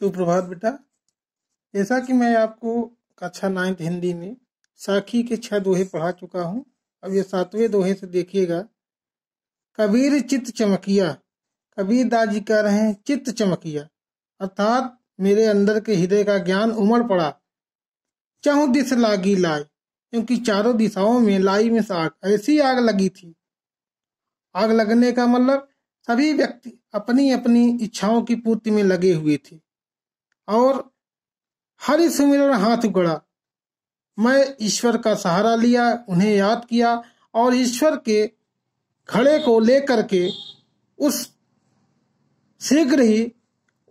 सुप्रभात बेटा। जैसा कि मैं आपको कक्षा 9 हिंदी में साखी के 6 दोहे पढ़ा चुका हूँ। अब ये 7वें दोहे से देखिएगा। कबीर चित्त चमकिया। कबीर दास जी कह रहे हैं चित्त चमकिया, अर्थात मेरे अंदर के हृदय का ज्ञान उमड़ पड़ा। चहुँ दिस लागी लाई, क्योंकि चारों दिशाओं में लाई में आग, ऐसी आग लगी थी। आग लगने का मतलब सभी व्यक्ति अपनी अपनी इच्छाओं की पूर्ति में लगे हुए थे और हरि सुमिरन हाथ उगड़ा। मैं ईश्वर का सहारा लिया, उन्हें याद किया और ईश्वर के घड़े को लेकर के उस शीघ्र ही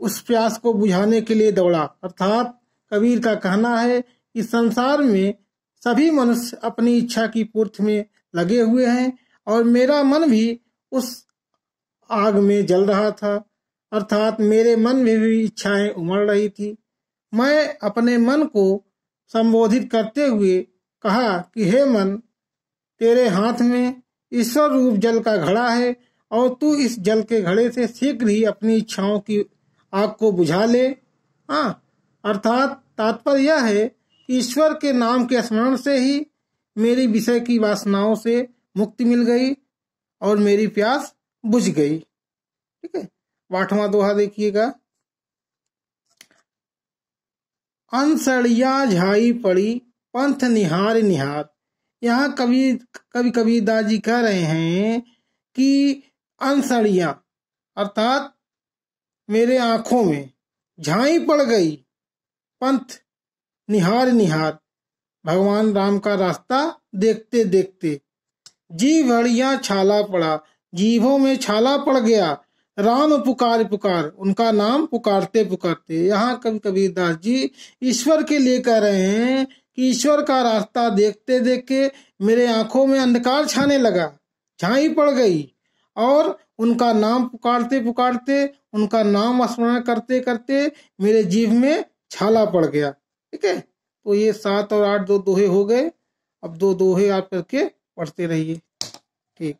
उस प्यास को बुझाने के लिए दौड़ा। अर्थात कबीर का कहना है कि संसार में सभी मनुष्य अपनी इच्छा की पूर्ति में लगे हुए हैं और मेरा मन भी उस आग में जल रहा था। अर्थात मेरे मन में भी इच्छाएं उमड़ रही थी। मैं अपने मन को संबोधित करते हुए कहा कि हे मन, तेरे हाथ में ईश्वर रूप जल का घड़ा है और तू इस जल के घड़े से शीघ्र ही अपनी इच्छाओं की आग को बुझा ले। अर्थात तात्पर्य यह है कि ईश्वर के नाम के स्मरण से ही मेरी विषय की वासनाओं से मुक्ति मिल गई और मेरी प्यास बुझ गई। ठीक है, 8वां दोहा देखिएगा। अनसड़िया झाई पड़ी पंथ निहार निहार। यहाँ कवि दास जी कह रहे हैं कि अनसड़िया अर्थात मेरे आंखों में झाई पड़ गई, पंथ निहार निहार, भगवान राम का रास्ता देखते देखते। जीभ हड़िया छाला पड़ा, जीभों में छाला पड़ गया। राम पुकार पुकार, उनका नाम पुकारते पुकारते। यहाँ कबीर दास जी ईश्वर के लिए कह रहे हैं कि ईश्वर का रास्ता देखते देखते मेरे आंखों में अंधकार छाने लगा, झाई पड़ गई और उनका नाम पुकारते पुकारते, उनका नाम स्मरण करते करते मेरे जीभ में छाला पड़ गया। ठीक है, तो ये 7 और 8 दो दोहे हो गए। अब 2 दोहे आप करके पढ़ते रहिए। ठीक।